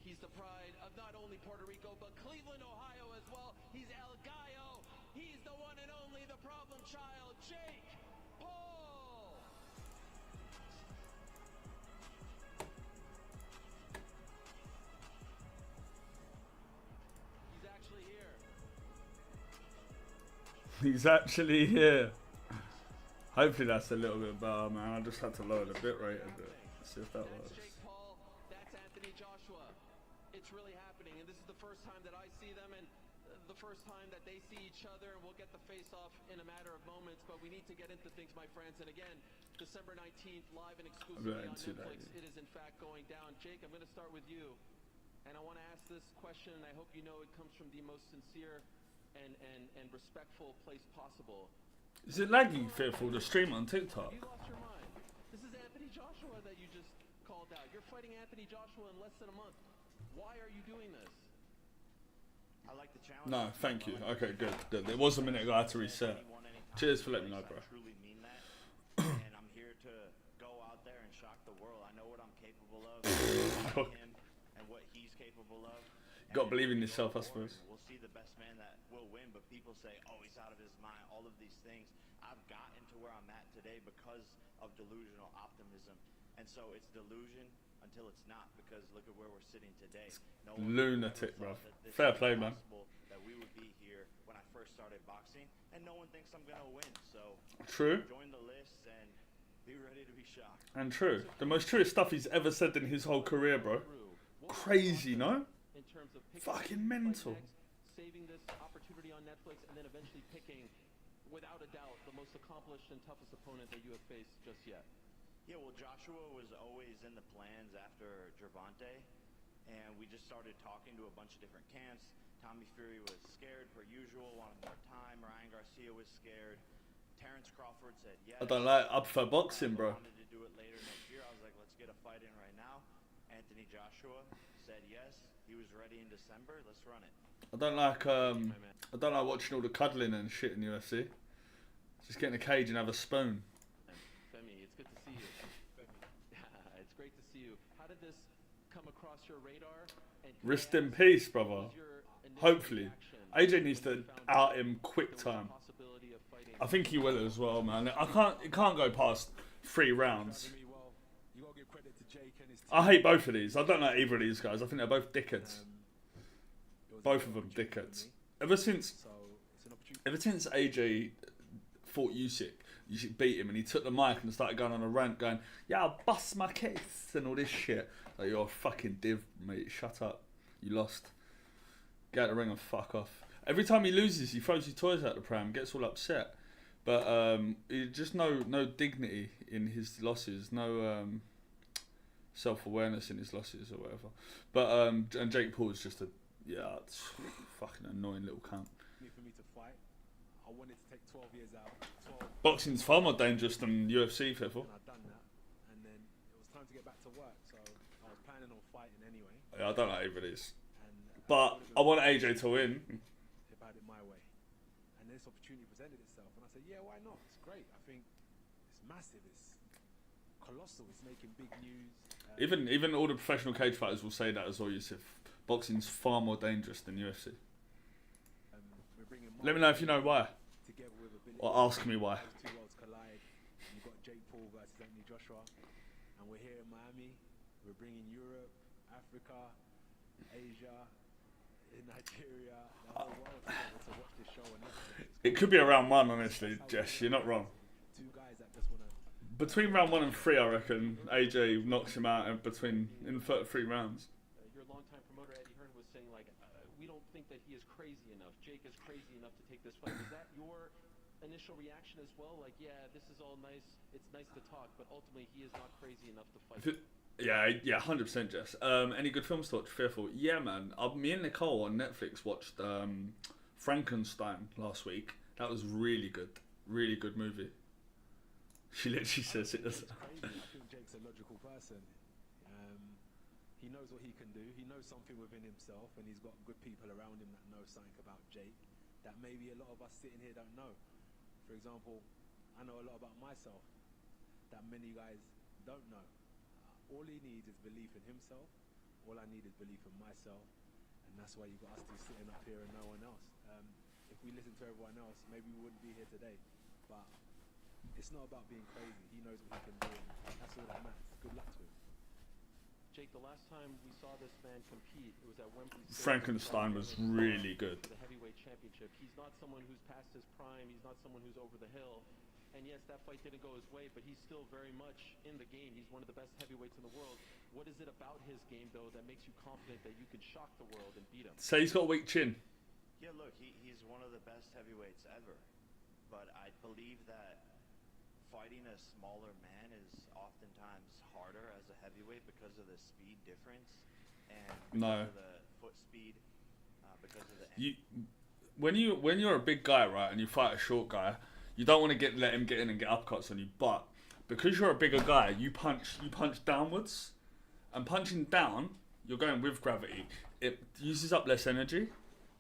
He's the pride of not only Puerto Rico, but Cleveland, Ohio as well. He's El Gallo. He's the one and only, the problem child, Jake Paul. He's actually here. He's actually here. Hopefully that's a little bit better, man. I just had to lower the bit rate a bit. See if that works. Jake Paul, that's Anthony Joshua. It's really happening, and this is the first time that I see them, and the first time that they see each other, and we'll get the face-off in a matter of moments, but we need to get into things, my friends. And again, December 19th, live and exclusively on Netflix, it is in fact going down. Jake, I'm going to start with you, and I want to ask this question, and I hope you know it comes from the most sincere and respectful place possible. Is it laggy, Fearful, the stream on TikTok? You lost your mind. This is Anthony Joshua that you just called out. You're fighting Anthony Joshua in less than a month. Why are you doing this? I like the challenge. No, thank you. Okay, good. It was a minute ago. I had to reset. Cheers for letting me know, bro. I truly mean that. And I'm here to go out there and shock the world. I know what I'm capable of. Him and what he's capable of. You got to believe in yourself, I suppose. We'll see the best man that will win, but people say, oh, he's out of his mind, all of these things. I've gotten to where I'm at today because of delusional optimism. And so it's delusion until it's not, because look at where we're sitting today. No lunatic, bro. Fair play, man. That we would be here when I first started boxing, and no one thinks I'm going to win. So true. Join the list and be ready to be shocked. And true. The most truest stuff he's ever said in his whole career, bro. Crazy, no? Fucking mental. Saving this opportunity on Netflix and then eventually picking, without a doubt, the most accomplished and toughest opponent that you have faced just yet. Yeah, well, Joshua was always in the plans after Gervonta, and we just started talking to a bunch of different camps. Tommy Fury was scared per usual, wanted more time. Ryan Garcia was scared. Terrence Crawford said yes. I don't like, I prefer boxing, bro. Wanted to do it later next year. I was like, let's get a fight in right now. Anthony Joshua said yes. He was ready in December. Let's run it. I don't like watching all the cuddling and shit in UFC. Just get in a cage and have a spoon. Femi, it's good to see you. It's great to see you. How did this come across your radar? And rest in peace, brother. Hopefully. AJ needs to out him quick time. I think he will as well, man. It can't go past 3 rounds. I hate both of these. I don't like either of these guys. I think they're both dickheads. Both of them dickheads. Ever since AJ fought Usyk beat him and he took the mic and started going on a rant going, yeah, I'll bust my case and all this shit. Like, you're a fucking div, mate. Shut up. You lost. Get out of the ring and fuck off. Every time he loses, he throws his toys out the pram, gets all upset. But just no dignity in his losses, no self-awareness in his losses or whatever. But and Jake Paul is just a it's fucking annoying little cunt. For me to fight, I wanted to take 12 years out. Boxing's far more dangerous than UFC, Fiffle. And I'd done that, and then it was time to get back to work, so I was planning on fighting anyway. Yeah, I don't like either of these. But I want AJ to win. If I had it my way. And this opportunity presented itself, and I said, yeah, why not? It's great. I think it's massive. It's colossal. It's making big news. Even all the professional cage fighters will say that as well, Yusuf. Boxing's far more dangerous than UFC. Let me know if you know why. Or ask me why. Two worlds collide. You've got Jake Paul versus Anthony Joshua. And we're here in Miami. We're bringing Europe, Africa, Asia, Nigeria, the whole world together to watch this show on Netflix. It could be a round 1, honestly, Jess. You're not wrong. Two guys that just want to... Between round 1 and 3, I reckon AJ knocks him out in 3 rounds. Your longtime promoter Eddie Hearn was saying, like, we don't think that he is crazy enough. Jake is crazy enough to take this fight. Is that your initial reaction as well? Like, yeah, this is all nice. It's nice to talk, but ultimately he is not crazy enough to fight. Yeah, 100%, Jess. Any good films to watch? Fearful? Yeah, man. Me and Nicole on Netflix watched Frankenstein last week. That was really good. Really good movie. She literally says it doesn't. I think Jake's a logical person. He knows what he can do. He knows something within himself, and he's got good people around him that know something about Jake that maybe a lot of us sitting here don't know. For example, I know a lot about myself that many guys don't know. All he needs is belief in himself, All I need is belief in myself, and that's why you got us two sitting up here and no one else. If we listened to everyone else, maybe we wouldn't be here today. But it's not about being crazy. He knows what he can do, and that's all that matters. Good luck to him. Jake, the last time we saw this man compete, it was at Wembley Stadium. Frankenstein was really good. For the heavyweight championship. He's not someone who's past his prime. He's not someone who's over the hill. And yes, that fight didn't go his way, but he's still very much in the game. He's one of the best heavyweights in the world. What is it about his game, though, that makes you confident that you can shock the world and beat him? Say he's got a weak chin. Yeah, look, he's one of the best heavyweights ever. But I believe that fighting a smaller man is oftentimes harder as a heavyweight because of the speed difference and because of the foot speed, because of the... When you're a big guy, right, and you fight a short guy, you don't want to let him get in and get upcuts on you. But because you're a bigger guy, you punch downwards, and punching down, you're going with gravity. It uses up less energy.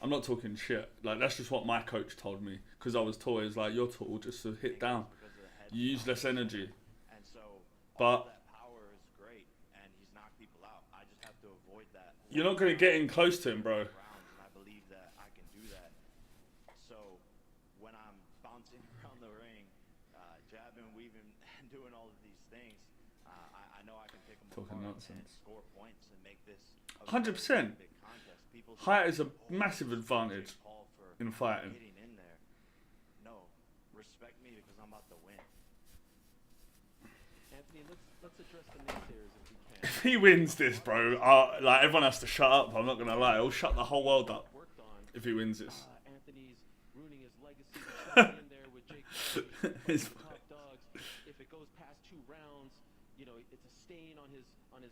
I'm not talking shit. Like, that's just what my coach told me, because I was taught, is like, you're tall just to hit down. You use less energy. And so but that power is great, and he's knocked people out. I just have to avoid that. You're not going to get in close to him, bro. And I believe that I can do that. So when I'm bouncing around the ring, jabbing, weaving, and doing all of these things, I know I can pick them Talking apart nonsense. and score points and make this a 100%. big contest. People Height say, is a massive advantage Paul for in fighting. getting in there. No, respect me because I'm about to win. Anthony, let's address the naysayers if we can. If he wins this, bro, like, everyone has to shut up. I'm not going to lie. He'll shut the whole world up Worked on. if he wins this. Anthony's ruining his legacy. He's in there with Jake Paul, His- top dogs. If it goes past 2 rounds, you know, it's a stain on his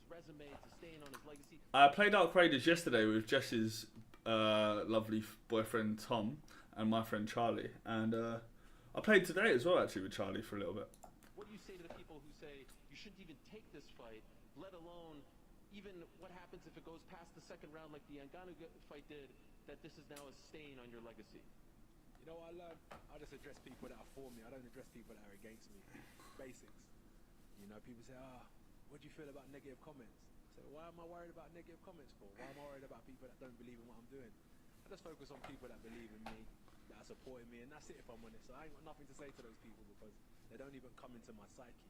resume. It's a stain on his legacy. I played Dark Raiders yesterday with Jess's lovely boyfriend Tom and my friend Charlie, and I played today as well, actually, with Charlie for a little bit. What do you say to the people who say you shouldn't even take this fight, let alone even what happens if it goes past the 2nd round like the Ngannou fight did, that this is now a stain on your legacy? You know what I learned? I just address people that are for me. I don't address people that are against me. Basics. You know, people say, what do you feel about negative comments? I say, why am I worried about negative comments for? Why am I worried about people that don't believe in what I'm doing? I just focus on people that believe in me, that are supporting me, and that's it if I'm honest. So I ain't got nothing to say to those people because they don't even come into my psyche.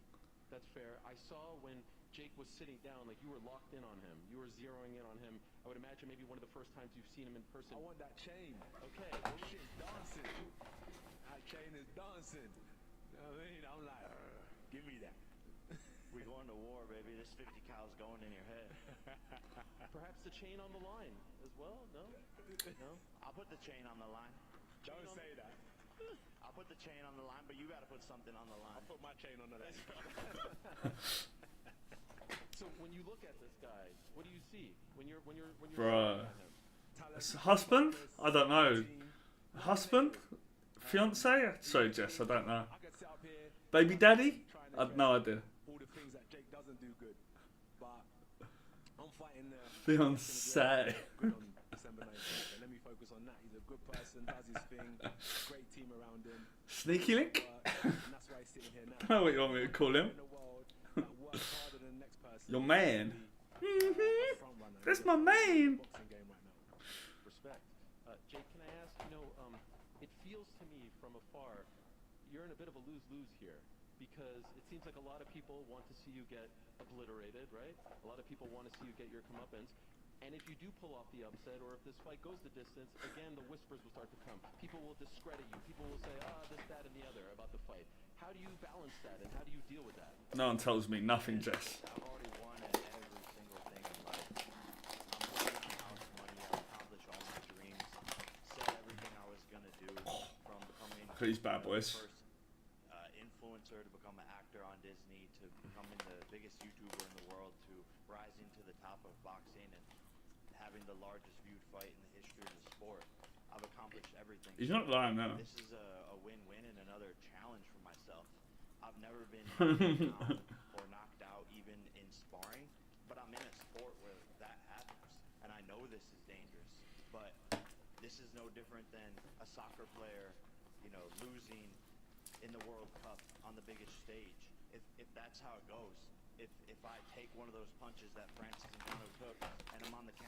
That's fair. I saw when Jake was sitting down, like you were locked in on him. You were zeroing in on him. I would imagine maybe one of the first times you've seen him in person. I want that chain. Okay. That shit's dancing. That chain is dancing. You know what I mean? I'm like, give me that. We're going to war, baby. This 50 cal's going in your head. Perhaps the chain on the line as well? No? No? I'll put the chain on the line. Don't say that. I'll put the chain on the line, but you got to put something on the line. I'll put my chain on the line. So when you look at this guy, what do you see when you're Bruh. looking at him? Husband? I don't know. Husband? Fiance? Sorry, Jess, I don't know. I could sit up here Baby daddy? trying to I've no idea. all the things that Jake doesn't do good, but I'm fighting the Fiance. good on December 19th. So let me focus on that. He's a good person, does his thing, great team around him. Sneaky link? And that's why he's sitting here now. I don't know what you want me to call him. In the world that works harder than the next person. Your man. A front runner. That's He's my a man. boxing game right now. Respect. Jake, can I ask, it feels to me from afar, you're in a bit of a lose-lose here because it seems like a lot of people want to see you get obliterated, right? A lot of people want to see you get your comeuppance. And if you do pull off the upset, or if this fight goes the distance, again, the whispers will start to come. People will discredit you. People will say, this, that, and the other about the fight. How do you balance that, and how do you deal with that? No one tells me nothing, Jess. I've already won at every single thing in life. I'm making house money. I've accomplished all my dreams. Said everything I was going to do from becoming Please, bad boys. the first influencer to become an actor on Disney to becoming the biggest YouTuber in the world to rising to the top of boxing and having the largest viewed fight in the history of the sport. I've accomplished everything. He's not lying now. This is a win-win and another challenge for myself. I've never been knocked down or knocked out even in sparring, but I'm in a sport where that happens, and I know this is dangerous. But this is no different than a soccer player, losing in the World Cup on the biggest stage. If that's how it goes, if I take one of those punches that Francis Ngannou took and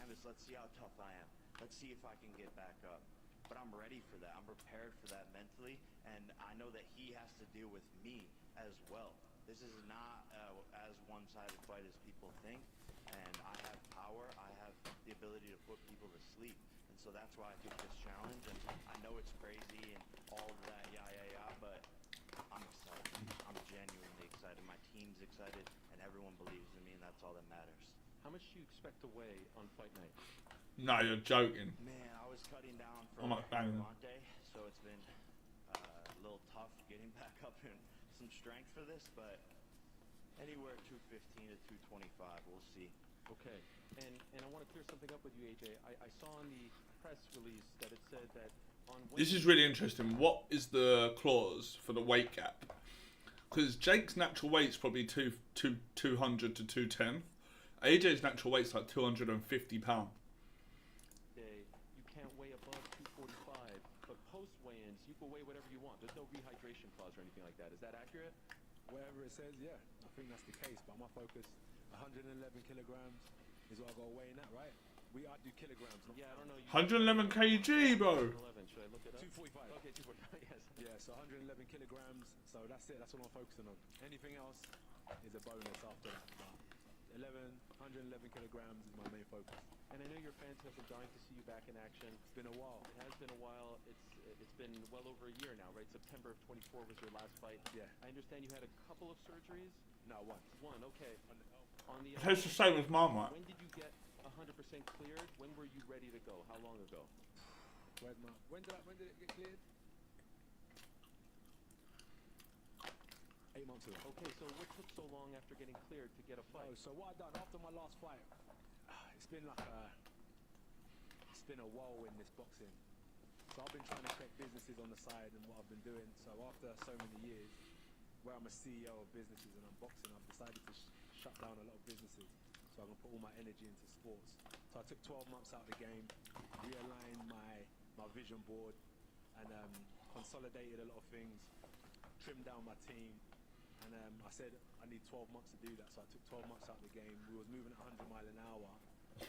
canvas. Let's see how tough I am. Let's see if I can get back up. But I'm ready for that. I'm prepared for that mentally, and I know that he has to deal with me as well. This is not as one-sided fight as people think, and I have power. I have the ability to put people to sleep, and so that's why I took this challenge. And I know it's crazy and all of that, but I'm excited. I'm genuinely excited. My team's excited, and everyone believes in me, and that's all that matters. How much do you expect to weigh on fight night? No, you're joking. Man, I was cutting down for I'm not banging. Devontae, so it's been a little tough getting back up in some strength for this, but anywhere 215 to 225, we'll see. Okay, and I want to clear something up with you, AJ. I saw in the press release that it said that on This is really interesting. What is the clause for the weight gap? Because Jake's natural weight's probably 200 to 210. AJ's natural weight's like 250 pounds. day, you can't weigh above 245, but post weigh-ins, you can weigh whatever you want. There's no rehydration clause or anything like that. Is that accurate? Whatever it says, yeah, I think that's the case. But my focus, 111 kilograms is what I got to weigh in at, right? I do kilograms, not Yeah, I don't know. 111 kg, bro. 11. Should I look it up? 245. Okay, 245. Yes. Yeah, so 111 kilograms. So that's it. That's what I'm focusing on. Anything else is a bonus after that. But 111 kilograms is my main focus. And I know your fans have been dying to see you back in action. It's been a while. It has been a while. It's been well over a year now, right? September of 24 was your last fight. Yeah. I understand you had a couple of surgeries. No, one. One, okay. On the That's the same as mine, right? when did you get 100% cleared? When were you ready to go? How long ago? When did it get cleared? 8 months ago. Okay, so what took so long after getting cleared to get a fight? Oh, so what I done after my last fight, it's been a whirlwind, this boxing. So I've been trying to create businesses on the side and what I've been doing. So after so many years, where I'm a CEO of businesses and I'm boxing, I've decided to shut down a lot of businesses so I can put all my energy into sports. So I took 12 months out of the game, realigned my vision board, and consolidated a lot of things, trimmed down my team. And I said I need 12 months to do that, so I took 12 months out of the game. We was moving at 100 mile an hour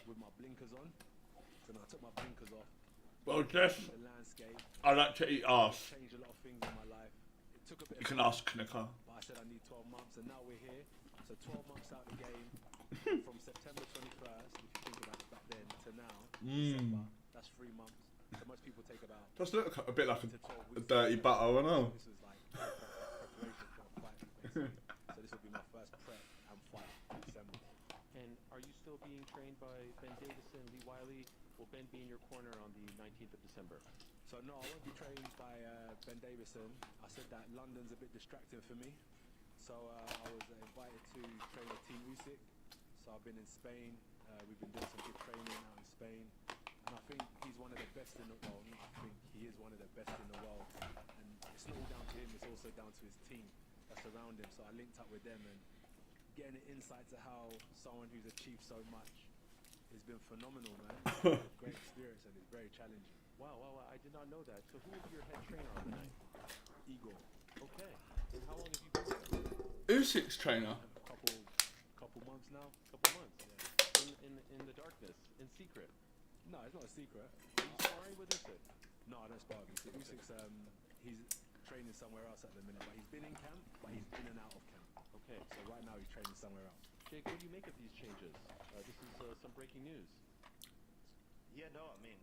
with my blinkers on. So then I took my blinkers off. Well, Jeff, The landscape I like to eat ass. changed a lot of things in my life. It took a bit You of can time, ask Knicker. but I said I need 12 months, and now we're here. So 12 months out of the game, from September 21st, if you think about it back then, to now, December, that's 3 months. So most people take about Does look a bit like to 12 a weeks. dirty butter, I know. This was like preparation for a fight, basically. So this will be my first prep and fight in December. And are you still being trained by Ben Davison, Lee Wiley? Will Ben be in your corner on the 19th of December? So no, I won't be trained by Ben Davison. I said that London's a bit distracting for me. So I was invited to train with Team Usyk. So I've been in Spain. We've been doing some good training out in Spain. And I think he's one of the best in the world. I think he is one of the best in the world. And it's not all down to him, it's also down to his team that's around him. So I linked up with them, and getting an insight to how someone who's achieved so much has been phenomenal, man. It's a great experience, and it's very challenging. Wow, I did not know that. So who will be your head trainer on the night? Igor, Okay. And how long have you been with him? Usyk's trainer. a couple months now. Couple months. Yeah. In the darkness, in secret. No, it's not a secret. Are you sparring with Usyk? No, I don't spar with Usyk. Usyk's he's training somewhere else at the minute, but he's been in camp, but he's in and out of camp. Okay. So right now he's training somewhere else. Jake, what do you make of these changes? This is some breaking news. Yeah, no, I mean,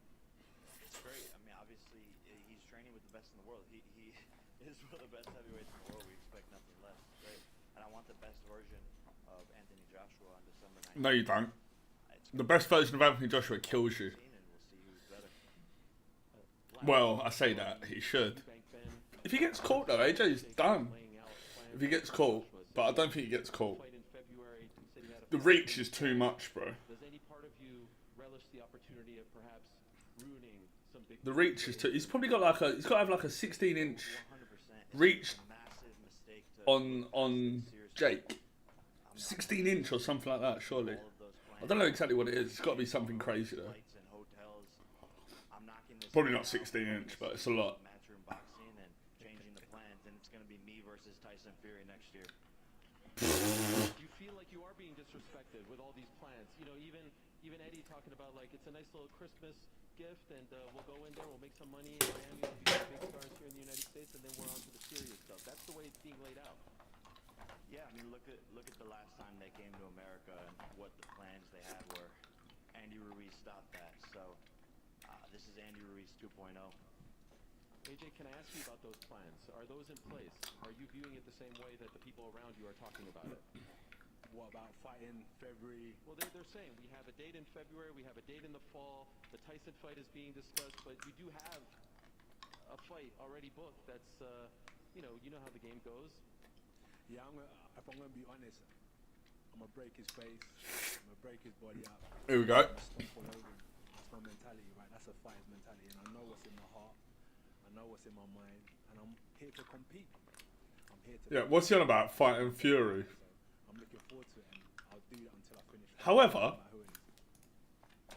it's great. I mean, obviously, he's training with the best in the world. He is one of the best heavyweights in the world. We expect nothing less. It's great. And I want the best version of Anthony Joshua on December 19th. No, you don't. It's The best version of Anthony Joshua kills you. and we'll see who's better. Well, I say that. He should. Bank Ben, If he gets caught, though, AJ's done. laying out plans If he gets for caught. Joshua. But I don't think he gets caught. Fight in February. You said you had a The fight. reach is too much, bro. Does any part of you relish the opportunity of perhaps ruining some big? The reach is too. He's probably got he's got to have like a 16-inch 100%. It's reach a massive mistake to on seriously. Jake. I'm not 16-inch or something like that, surely. all of those I don't know exactly what it is. It's got to be something crazy though. flights and hotels. I'm knocking this Probably down. not 16-inch, but it's a lot. Matchroom boxing and changing the plans, and it's going to be me versus Tyson Fury next year. Do you feel like you are being disrespected with all these plans? You know, even even Eddie talking about like it's a nice little Christmas gift, and we'll go in there, we'll make some money in Miami, we'll become big stars here in the United States, and then we're on to the serious stuff. That's the way it's being laid out. Yeah, I mean, look at the last time they came to America and what the plans they had were. Andy Ruiz stopped that. So this is Andy Ruiz 2.0. AJ, can I ask you about those plans? Are those in place? Are you viewing it the same way that the people around you are talking about it? What about fighting February? Well, they're saying we have a date in February, we have a date in the fall, the Tyson fight is being discussed, but you do have a fight already booked that's, you know how the game goes. Yeah, if I'm gonna be honest, I'm gonna break his face, I'm gonna break his body up. Here we go. I'm gonna stomp all over him. That's my mentality, right? That's a fighter's mentality, and I know what's in my heart, I know what's in my mind, and I'm here to compete. I'm here to. Yeah, what's he on about? Fighting Fury. So I'm looking forward to it, and I'll do that until I finish. However, No matter who it is.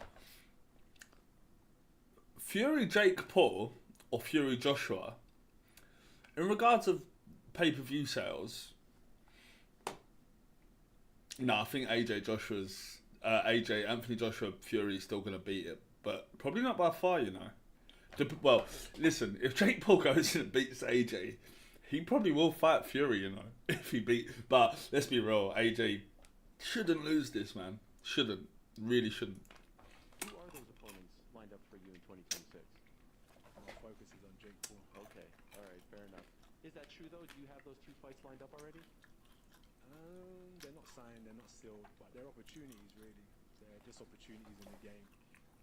Fury Jake Paul or Fury Joshua, in regards of pay-per-view sales, no, I think Anthony Joshua Fury is still going to beat it, but probably not by far, you know. Well, listen, if Jake Paul goes in and beats AJ, he probably will fight Fury, you know, if he beat. But let's be real, AJ shouldn't lose this, man. Shouldn't. Really shouldn't. Who are those opponents lined up for you in 2026? My focus is on Jake Paul. Okay, all right, fair enough. Is that true though? Do you have those 2 fights lined up already? They're not signed, they're not sealed, but they're opportunities really. They're just opportunities in the game.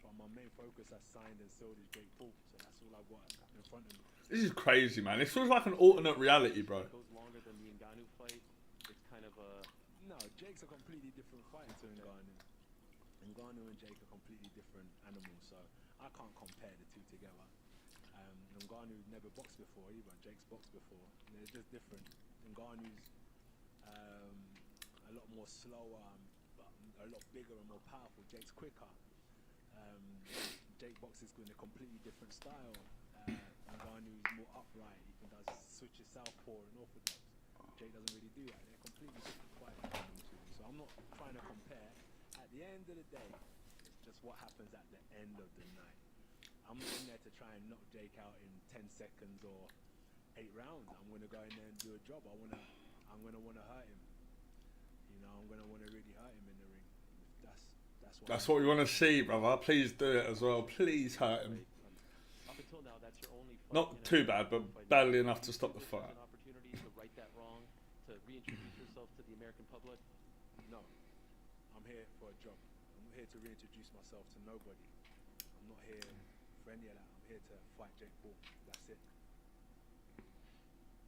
But my main focus as signed and sealed is Jake Paul, so that's all I've got in front of me. This is crazy, man. This feels like an alternate reality, bro. It goes longer than the Ngannou fight. It's kind of a... No, Jake's a completely different fighter to Ngannou. Ngannou and Jake are completely different animals, so I can't compare the two together. Ngannou never boxed before either. Jake's boxed before. And they're just different. Ngannou's a lot more slower, but a lot bigger and more powerful. Jake's quicker. Jake boxes in a completely different style. Ngannou's more upright. He can does switches southpaw and orthodox. Jake doesn't really do that. They're completely different fighters. So I'm not trying to compare. At the end of the day, it's just what happens at the end of the night. I'm not in there to try and knock Jake out in 10 seconds or 8 rounds. I'm gonna go in there and do a job. I'm gonna wanna hurt him. You know, I'm gonna wanna really hurt him in the ring. That's what we want to see, brother. Please do it as well. Please hurt him. Up until now, that's your only fight. Not too bad, but badly enough to stop the fight. An opportunity to right that wrong, to reintroduce yourself to the American public. No, I'm here for a job. I'm not here to reintroduce myself to nobody. I'm not here for any of that. I'm here to fight Jake Paul. That's it.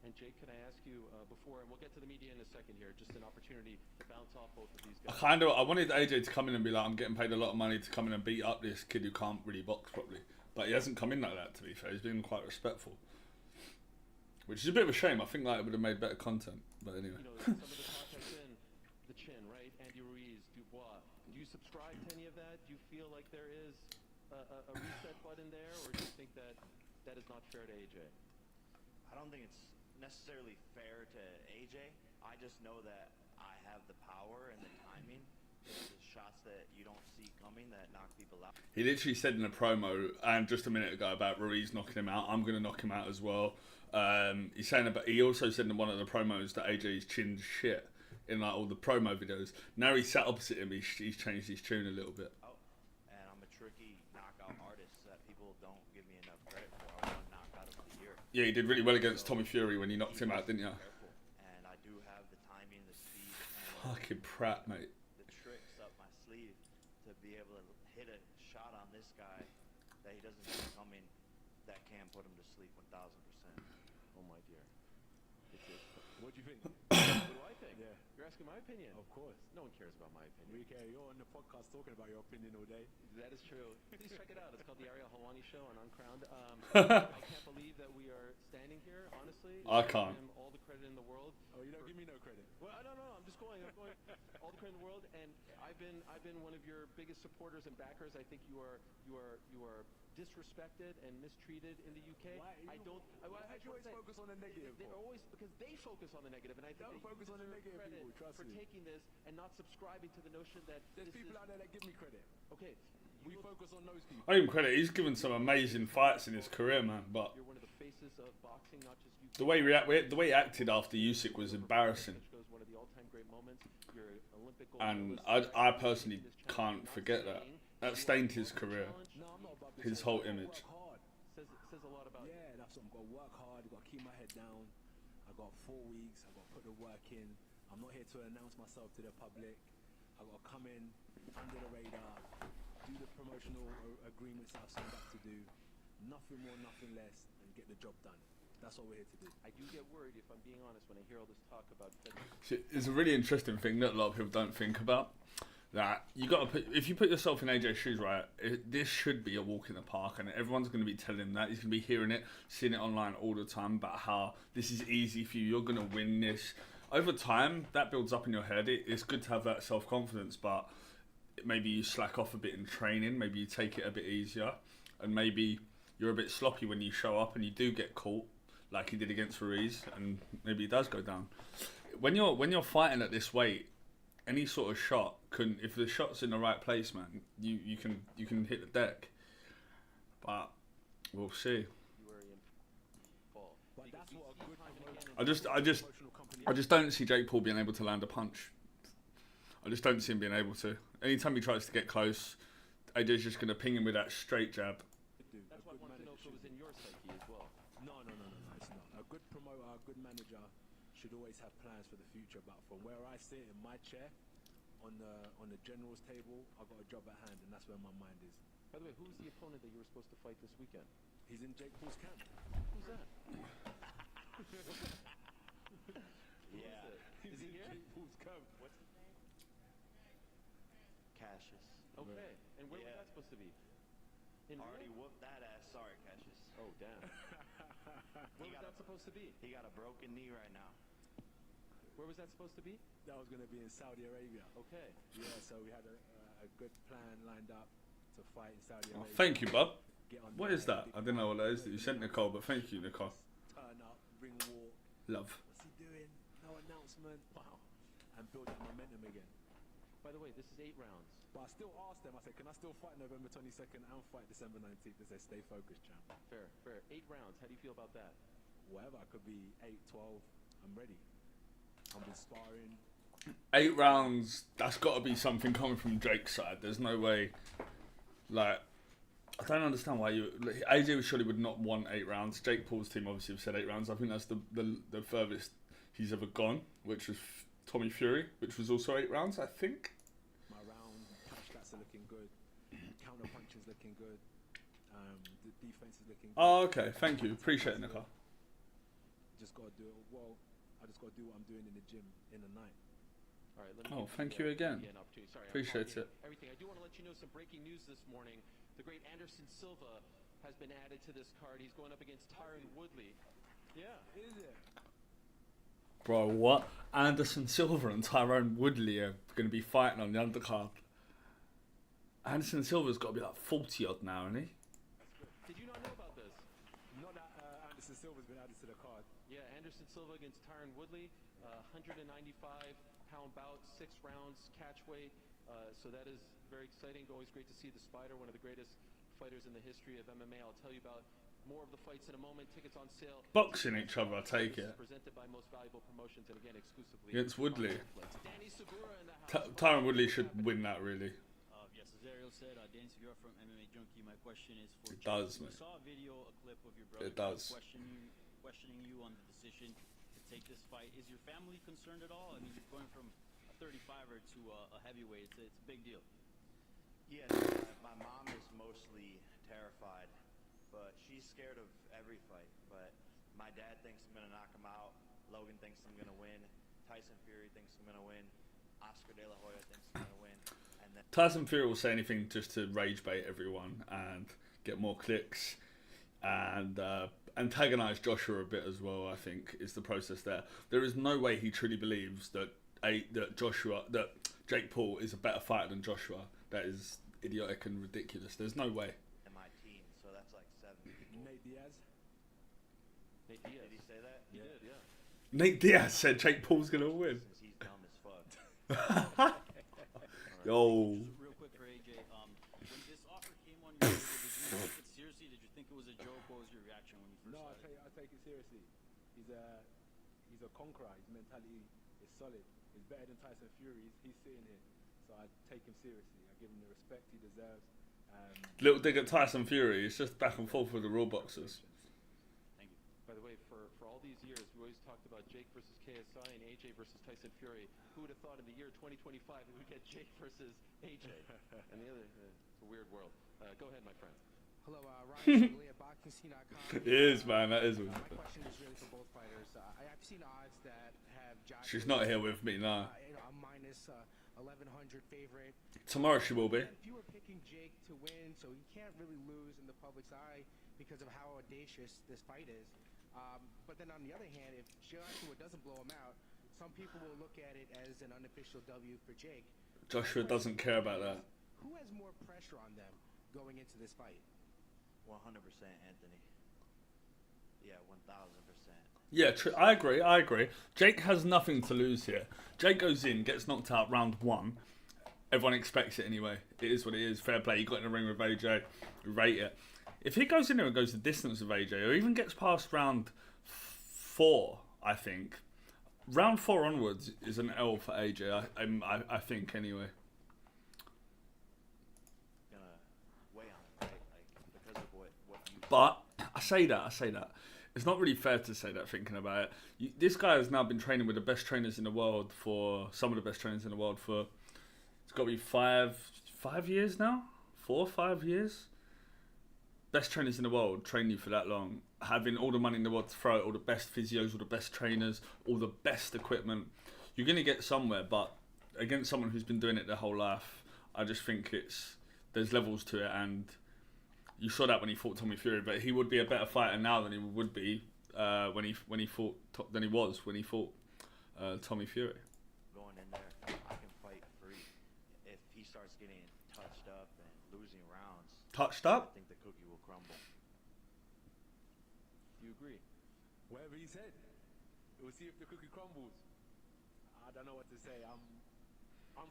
And Jake, can I ask you before, and we'll get to the media in a second here, just an opportunity to bounce off both of these guys. I wanted AJ to come in and be like, I'm getting paid a lot of money to come in and beat up this kid who can't really box properly. But he hasn't come in like that, to be fair. He's been quite respectful. Which is a bit of a shame. I think like it would have made better content. But anyway. You know, some of the talk has been the chin, right? Andy Ruiz, Dubois. Do you subscribe to any of that? Do you feel like there is a reset button there? Or do you think that that is not fair to AJ? I don't think it's necessarily fair to AJ. I just know that I have the power and the timing. It's the shots that you don't see coming that knock people out. He literally said in a promo, and just a minute ago, about Ruiz knocking him out. I'm going to knock him out as well. He's saying about. He also said in one of the promos that AJ's chin's shit in like all the promo videos. Now he's sat opposite him. He's changed his tune a little bit. Oh, and I'm a tricky knockout artist that people don't give me enough credit for. I won knockout of the year. Yeah, he did really well against Tommy Fury when he knocked him out, didn't you? Careful. And I do have the timing, the speed, and Fucking prat, mate. the tricks up my sleeve to be able to hit a shot on this guy that he doesn't see coming that can put him to sleep 1,000%. Oh my dear. What do you think? What do I think? Yeah. You're asking my opinion. Of course. No one cares about my opinion. We care. You're on the podcast talking about your opinion all day. That is true. Please check it out. It's called the Ariel Helwani Show on Uncrowned. I can't believe that we are standing here, honestly. I can't. Give him all the credit in the world. Oh, you don't give me no credit. Well, I don't know. I'm just going. I'm going. All the credit in the world, and I've been one of your biggest supporters and backers. I think you are disrespected and mistreated in the UK. Why? I don't. Why do you always focus on the negative? They're always because they focus on the negative, and I think Don't that focus you on the deserve negative, credit people, trust for me. taking this and not subscribing to the notion that There's this people is, out there that give me credit. okay, We focus on those people. I give him credit. He's given some amazing fights in his career, man. But you're one of the faces of boxing, not just you. the way he acted after Usyk was embarrassing. One of the all-time great moments. You're an Olympic gold And medalist. I personally can't forget that. That stained his career, No, I'm not about his this. whole I've gotta image. Work hard. Says a lot about you. Yeah, that's what I'm gonna work hard. I've got to keep my head down. I got 4 weeks. I got to put the work in. I'm not here to announce myself to the public. I got to come in under the radar, do the promotional agreements I've signed up to do. Nothing more, nothing less, and get the job done. That's what we're here to do. I do get worried, if I'm being honest, when I hear all this talk about federation. It's a really interesting thing that a lot of people don't think about. That you got to put, if you put yourself in AJ's shoes, right? This should be a walk in the park, and everyone's going to be telling him that. He's going to be hearing it, seeing it online all the time about how this is easy for you. You're going to win this. Over time, that builds up in your head. It's good to have that self-confidence, but maybe you slack off a bit in training. Maybe you take it a bit easier, and maybe you're a bit sloppy when you show up and you do get caught, like he did against Ruiz, and maybe it does go down. When you're fighting at this weight, any sort of shot can, if the shot's in the right place, man, you can hit the deck. But we'll see. But that's what a good promotional company I just don't see Jake Paul being able to land a punch. I just don't see him being able to. Anytime he tries to get close, AJ's just going to ping him with that straight jab. do. That's A why I good wanted to know if manager it was should. in your psyche as well. No, it's not. A good promoter, a good manager should always have plans for the future. But from where I sit in my chair, on the general's table, I've got a job at hand, and that's where my mind is. By the way, who's the opponent that you were supposed to fight this weekend? He's in Jake Paul's camp. Who's that? Yeah. Is he here? Jake Paul's camp. What's his name? Cassius. Okay. And where was Yeah. that supposed to be? In Already Rio? whooped that ass. Sorry, Cassius. Oh, damn. Where was got that supposed to be? He got a broken knee right now. Where was that supposed to be? That was going to be in Saudi Arabia. Okay. Yeah, so we had a good plan lined up to fight in Saudi Oh, Arabia. thank you, bub. Get on What there, is that? big I didn't know what that is that you big sent Nicole, but thank you, Nicole. Turn up, bring war. Love. What's he doing? No announcement. Wow. And build that momentum again. By the way, this is 8 rounds. But I still asked them, I said, can I still fight November 22nd and fight December 19th? They said, stay focused, champ. Fair. 8 rounds. How do you feel about that? Whatever, I could be 8, 12, I'm ready. I'm been sparring. 8 rounds, that's got to be something coming from Jake's side. There's no way. Like, I don't understand why AJ surely would not want 8 rounds. Jake Paul's team obviously have said 8 rounds. I think that's the furthest he's ever gone, which was Tommy Fury, which was also 8 rounds, I think. My round punch stats are looking good. Counter punch is looking good. The defense is looking good. Oh, okay. Thank you. Appreciate it, Nicole. Just got to do it. Well, I just got to do what I'm doing in the gym in the night. All right. Let me Oh, give thank you again. an opportunity. Sorry, I'm Appreciate hogging it. Everything. I do want to let you know some breaking news this morning. The great Anderson Silva has been added to this card. He's going up against Tyron Woodley. Yeah. Is it? Bro, what? Anderson Silva and Tyrone Woodley are going to be fighting on the undercard. Anderson Silva's got to be like 40 odd now, isn't he? Did you not know about this? Not that Anderson Silva's been added to the card. Yeah, Anderson Silva against Tyron Woodley, 195-pound bout, 6 rounds, catch weight. So that is very exciting. Always great to see the Spider, one of the greatest fighters in the history of MMA. I'll tell you about more of the fights in a moment. Tickets on sale. Boxing each other, I take it. Presented by Most Valuable Promotions, and again exclusively Against Woodley. on Netflix. Danny Segura in the house. Tyron Woodley should win that, really. Yes, as Ariel said, Dan Segura from MMA Junkie. My question is for It Jake. does, We mate. saw a video, a clip of your brother It does. questioning you on the decision to take this fight. Is your family concerned at all? I mean, you're going from a 35er to a heavyweight. It's a big deal. Yeah, my mom is mostly terrified, but she's scared of every fight. But my dad thinks I'm gonna knock him out. Logan thinks I'm gonna win. Tyson Fury thinks I'm gonna win. Oscar De La Hoya thinks I'm gonna win. And then Tyson Fury will say anything just to rage bait everyone and get more clicks and antagonize Joshua a bit as well. I think is the process there. There is no way he truly believes that Jake Paul is a better fighter than Joshua. That is idiotic and ridiculous. There's no way. in my team, so that's like 7 people. Nate Diaz. Nate Diaz. Did he say that? He did, yeah. Nate Diaz said Jake Paul's gonna win. Since he's dumb as fuck. Yo. Real quick for AJ, When this offer came on your table, did you take it seriously? Did you think it was a joke? What was your reaction when you first No, saw it? I take it seriously. He's a conqueror. His mentality is solid. He's better than Tyson Fury. He's sitting here, so I take him seriously. I give him the respect he deserves. Little dig at Tyson Fury. It's just back and forth with the raw boxers. Thank you. By the way, for all these years, we always talked about Jake versus KSI and AJ versus Tyson Fury. Who would have thought in the year 2025 we would get Jake versus AJ? And the other, it's a weird world. Go ahead, my friend. Hello, Ryan Shigley at BoxingScene.com. It is, man. That is. My question is really for both fighters. I've seen odds that have Joshua. She's not here with me now. A minus 1,100 favorite. Tomorrow she will be. If you were picking Jake to win, so he can't really lose in the public's eye because of how audacious this fight is. But then on the other hand, if Joshua doesn't blow him out, some people will look at it as an unofficial W for Jake. Joshua doesn't care about that. Who has more pressure on them going into this fight? 100% Anthony. Yeah, 1,000%. Yeah, I agree. Jake has nothing to lose here. Jake goes in, gets knocked out round 1. Everyone expects it anyway. It is what it is. Fair play. He got in the ring with AJ. Rate it. If he goes in there and goes the distance of AJ, or even gets past round 4, I think. Round 4 onwards is an L for AJ, I think, anyway. Gonna weigh on it, right? Like, because of what you But I say that. It's not really fair to say that thinking about it. This guy has now been training with the best trainers in the world for some of the best trainers in the world for it's got to be 5 years now, 4 or 5 years. Best trainers in the world train you for that long, having all the money in the world to throw at all the best physios, all the best trainers, all the best equipment. You're gonna get somewhere, but against someone who's been doing it their whole life, I just think there's levels to it and. You saw that when he fought Tommy Fury, but he would be a better fighter now than he would be when he fought Tommy Fury. going in there, I can fight free. If he starts getting touched up and losing rounds, Touched I up? think the cookie will crumble. Do you agree? Whatever he said. We'll see if the cookie crumbles. I don't know what to say. I'm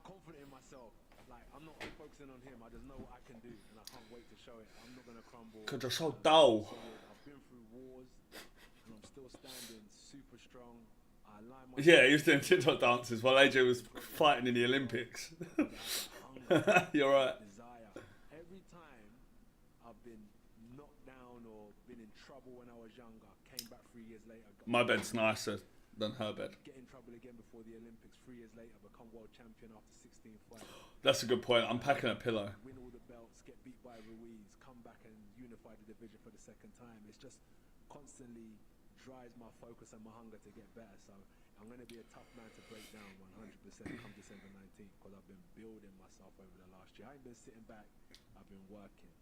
confident in myself. Like, I'm not focusing on him. I just know what I can do, and I can't wait to show it. I'm not gonna crumble. Because you're so dull. I've been through wars, and I'm still standing super strong. I line my Yeah, he was doing TikTok dances while AJ was fighting in the Olympics. You're right. desire. Every time I've been knocked down or been in trouble when I was younger, came back 3 years later. My bed's nicer than her bed. Get in trouble again before the Olympics. 3 years later, become world champion after 16 fights. That's a good point. I'm packing a pillow. Win all the belts, get beat by Ruiz, come back and unify the division for the second time. It's just constantly drives my focus and my hunger to get better. So I'm going to be a tough man to break down 100% come December 19th because I've been building myself over the last year. I ain't been sitting back. I've been working.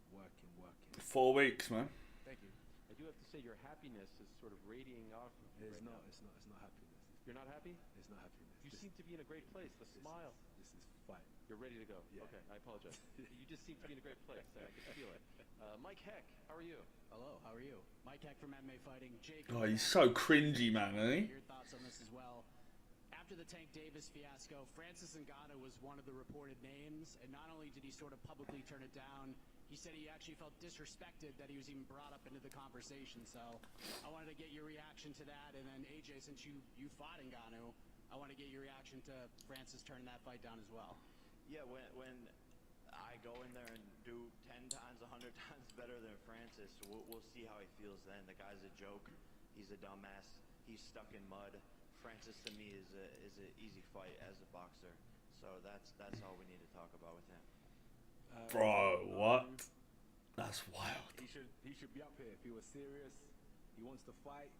4 weeks, man. Thank you. I do have to say your happiness is sort of radiating off of you right now. It's not happiness. You're not happy? It's not happiness. You seem to be in a great place. The smile. This is fight. You're ready to go. Yeah. Okay, I apologize. You just seem to be in a great place. I can feel it. Mike Heck, how are you? Hello, how are you? Mike Heck from MMA Fighting. Jake. Oh, he's so cringy, man, isn't he? Your thoughts on this as well. After the Tank Davis fiasco, Francis Ngannou was one of the reported names, and not only did he sort of publicly turn it down, he said he actually felt disrespected that he was even brought up into the conversation. So I wanted to get your reaction to that, and then AJ, since you fought Ngannou, I want to get your reaction to Francis turning that fight down as well. Yeah, when I go in there and do 10 times, 100 times better than Francis, we'll see how he feels then. The guy's a joke. He's a dumbass. He's stuck in mud. Francis to me is an easy fight as a boxer. So that's all we need to talk about with him. Bro, what? That's wild. He should be up here. If he was serious, he wants to fight,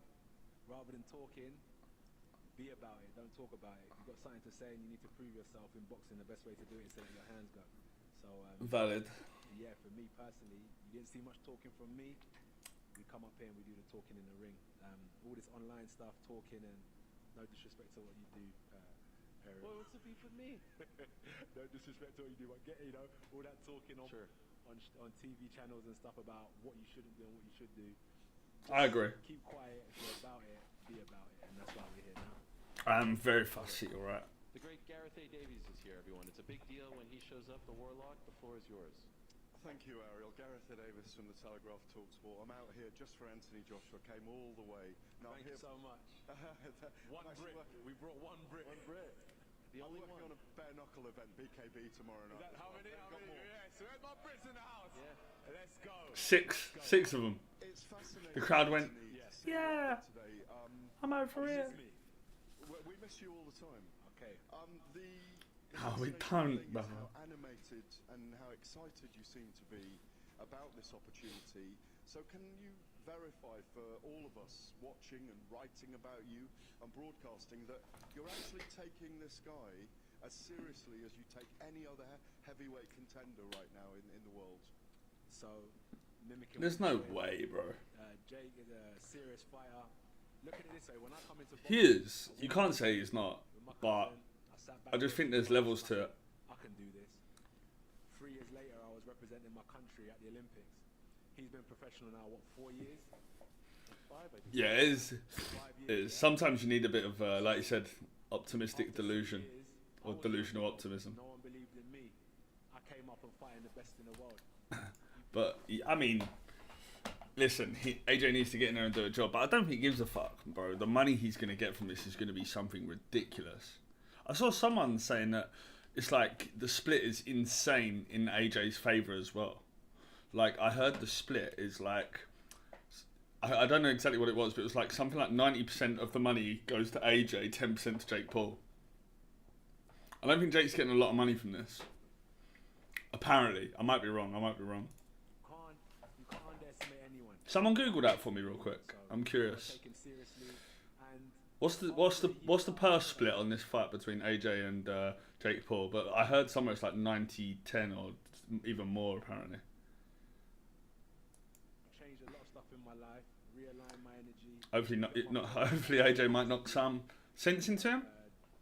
rather than talking, be about it. Don't talk about it. If you've got something to say and you need to prove yourself in boxing, the best way to do it is to let your hands go. So Valid. yeah, for me personally, you didn't see much talking from me. We come up here and we do the talking in the ring. All this online stuff, talking, and no disrespect to what you do, Perry. Well, what's the beef with me? No disrespect to what you do, but all that talking on TV channels and stuff about what you shouldn't do and what you should do. I agree. Keep quiet. If you're about it, be about it, and that's why we're here now. I'm very fussy, alright. The great Gareth A. Davies is here, everyone. It's a big deal when he shows up, the Warlock. The floor is yours. Thank you, Ariel. Gareth A. Davis from the Telegraph Talksport. I'm out here just for Anthony Joshua. Came all the way. Now Thank you so much. One Brit. We brought one Brit. One Brit. The I'm only working one. on a bare knuckle event, BKB, tomorrow night. How many? Yeah, so where's my Brits in the house? Yeah. Let's go. Six of them. It's fascinating. The crowd went, Anthony, Yes. to see yeah. you today. I'm over This here. is me. We miss you all the time. Okay. The Oh, we fascinating don't, thing is brother. how animated and how excited you seem to be about this opportunity. So can you verify for all of us watching and writing about you and broadcasting that you're actually taking this guy as seriously as you take any other heavyweight contender right now in the world? So, mimicking. There's what no you're way, saying, bro. Jake is a serious fighter. Look at it this way: when I come into He boxing, is. You can't say he's not. with my But cousin, sat back I just think with there's him, levels to it. I can do this. 3 years later, I was representing my country at the Olympics. He's been professional now, what, 4 years? 5, I think. Yeah, it is. 5 It years. is. Sometimes you need a bit of, like you said, optimistic After 6 delusion years, I or was delusional young. optimism. No one believed in me. I came up and fighting the best in the world. But I mean, listen, AJ needs to get in there and do a job. But I don't think he gives a fuck, bro. The money he's gonna get from this is gonna be something ridiculous. I saw someone saying that it's like the split is insane in AJ's favor as well. Like I heard the split is like, I don't know exactly what it was, but it was like something like 90% of the money goes to AJ, 10% to Jake Paul. I don't think Jake's getting a lot of money from this. Apparently, I might be wrong. You can't underestimate anyone. Someone Google that for me real quick. So, I'm curious. taken seriously, and What's the purse split on this fight between AJ and Jake Paul? But I heard somewhere it's like 90-10 or even more apparently. changed a lot of stuff in my life, realigned my energy. Hopefully AJ might knock some sense into him.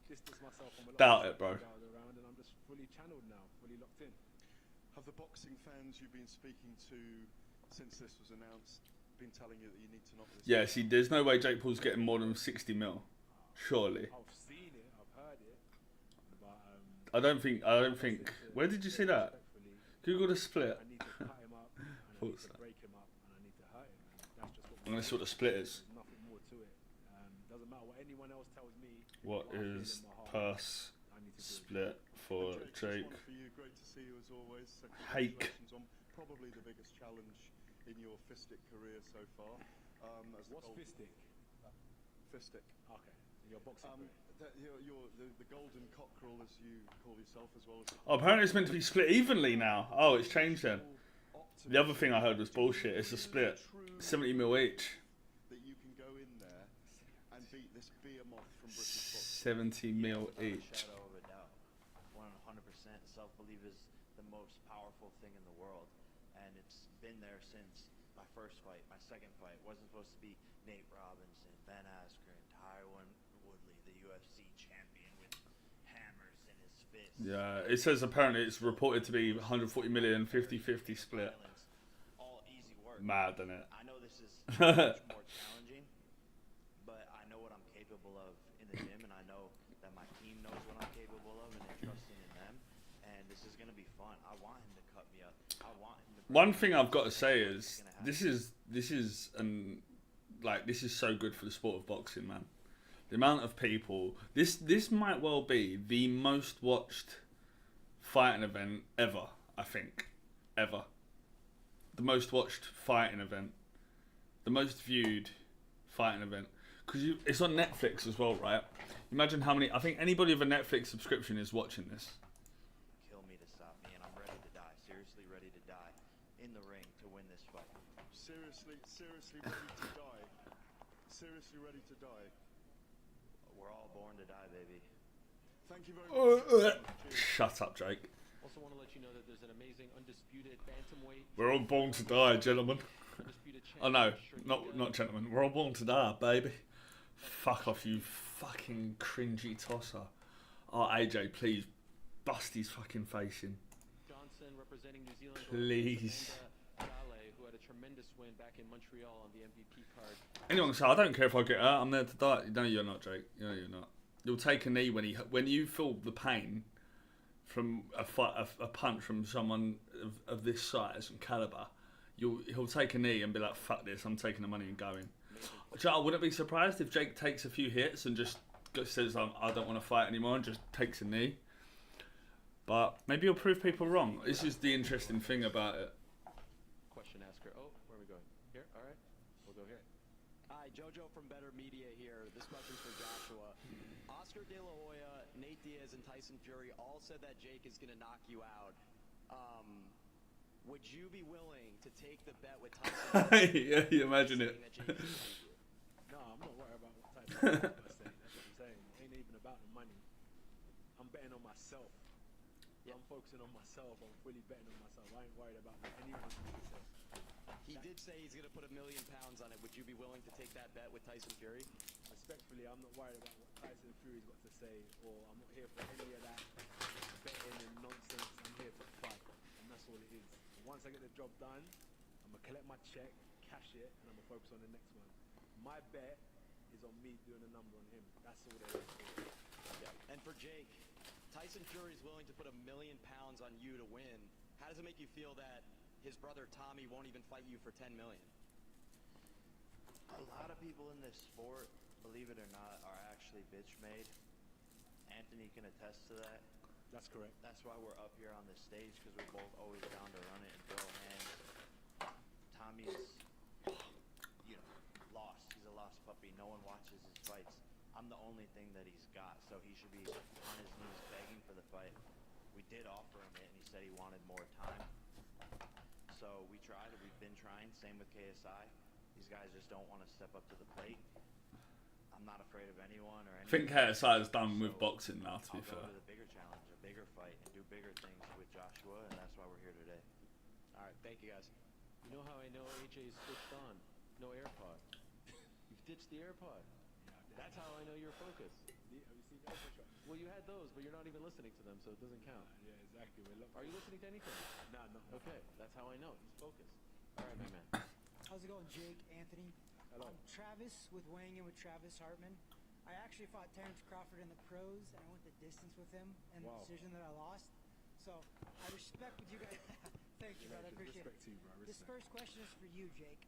Distance myself from a lot Doubt of it, bro. stuff I was around, and I'm just fully channeled now, fully locked in. Have the boxing fans you've been speaking to since this was announced been telling you that you need to knock this Yeah, guy see, out? there's no way Jake Paul's getting more than 60 mil. Surely. I've seen it, I've heard it, but I don't think. Where did you see that? respectfully, Google the split. I need to cut him up, and I need Thought to so. break him up, and I need to hurt him. And that's just what I'm gonna see what the split is. There's nothing more to it. Doesn't matter what anyone else tells me. What I feel is in my heart, purse I need to do it. split for And Jake? This one for you. Great to see you as always. So Hake. congratulations on probably the biggest challenge in your fistic career so far. As the What's gold- fistic? Fistic. Okay, in your boxing career. The golden cockerel, as you call yourself, as well as. Oh, apparently it's meant to be split evenly now. Oh, it's changed then. The other thing I heard was bullshit. It's a split. 70 mil each. That you can go in there and beat this behemoth from British boxing. 70 mil Without a each. shadow of a doubt. 100%. Self-belief is the most powerful thing in the world. And it's been there since my first fight, my second fight. It wasn't supposed to be Nate Robinson, Ben Askren, Tyron Woodley, the UFC champion with hammers in his fists. Yeah, it says apparently it's reported to be 140 million, 50-50 split. Violence, all easy work. Mad, isn't it? I know this is much more challenging, but I know what I'm capable of in the gym, and I know that my team knows what I'm capable of, and they're trusting in them. And this is gonna be fun. I want him to cut me up. I want him to. One thing I've got to say is this is so good for the sport of boxing, man. The amount of people. This might well be the most watched fighting event ever. I think ever. The most watched fighting event. The most viewed fighting event. Because it's on Netflix as well, right? Imagine how many. I think anybody with a Netflix subscription is watching this. Kill me to stop me, and I'm ready to die. Seriously ready to die in the ring to win this fight. Seriously ready to die. Seriously ready to die. We're all born to die, baby. Thank you very much. Shut up, Jake. Also want to let you know that there's an amazing undisputed bantamweight. We're all born to die, gentlemen. Undisputed Oh no, champion, not gentlemen. We're all born to die, baby. Fuck off, you fucking cringy tosser. Oh, AJ, please bust his fucking face in. Johnson representing New Zealand. Please. Amanda Gale, who had a tremendous win back in Montreal on the MVP card. Anyone can say, I don't care if I get hurt, I'm there to die. No, you're not, Jake. No, you're not. you'll take a knee when you feel the pain from a punch from someone of this size and caliber. He'll take a knee and be like, fuck this, I'm taking the money and going. I wouldn't be surprised if Jake takes a few hits and just says, I don't want to fight anymore, and just takes a knee. But maybe he'll prove people wrong. This is the interesting thing about it. Question asker. Oh, where are we going? Here? All right. We'll go here. Hi, Jojo from Better Media here. This question's for Joshua. Oscar De La Hoya, Nate Diaz, and Tyson Fury all said that Jake is going to knock you out. Would you be willing to take the bet with Tyson? Yeah, you imagine it. No, I'm not worried about what type of money I say. That's what I'm saying. It ain't even about the money. I'm betting on myself. Yep. I'm focusing on myself. I'm fully betting on myself. I ain't worried about what anyone has to say. He did say he's going to put £1 million on it. Would you be willing to take that bet with Tyson Fury? Respectfully, I'm not worried about what Tyson Fury's got to say, or I'm not here for any of that betting and nonsense. I'm here to fight, and that's all it is. And once I get the job done, I'm gonna collect my check, cash it, and I'm gonna focus on the next one. My bet is on me doing a number on him. That's all there is. Yeah. And for Jake, Tyson Fury is willing to put £1 million on you to win. How does it make you feel that his brother Tommy won't even fight you for $10 million? A lot of people in this sport, believe it or not, are actually bitch made. Anthony can attest to that. That's correct. That's why we're up here on this stage, because we're both always down to run it and throw hands. Tommy's, lost. He's a lost puppy. No one watches his fights. I'm the only thing that he's got, so he should be on his knees begging for the fight. We did offer him it, and he said he wanted more time. So we tried. We've been trying. Same with KSI. These guys just don't want to step up to the plate. I'm not afraid of anyone or anything. I think KSI is done with boxing now, to be fair. I'll go to the bigger challenge, a bigger fight, and do bigger things with Joshua, and that's why we're here today. All right, thank you guys. You know how I know AJ's switched on? No AirPod. You've ditched the AirPod. That's how I know you're focused. Have you seen the other shot? Well, you had those, but you're not even listening to them, so it doesn't count. Yeah, exactly. Are you listening to anything? Nah, no. Okay, that's how I know. He's focused. All right, my man. How's it going, Jake, Anthony? Hello. I'm Travis with weighing in with Travis Hartman. I actually fought Terrence Crawford in the pros, and I went the distance with him in the decision that I lost. So I respect what you guys. Thank you, brother. I appreciate it. Respect to you, bro. This first question is for you, Jake.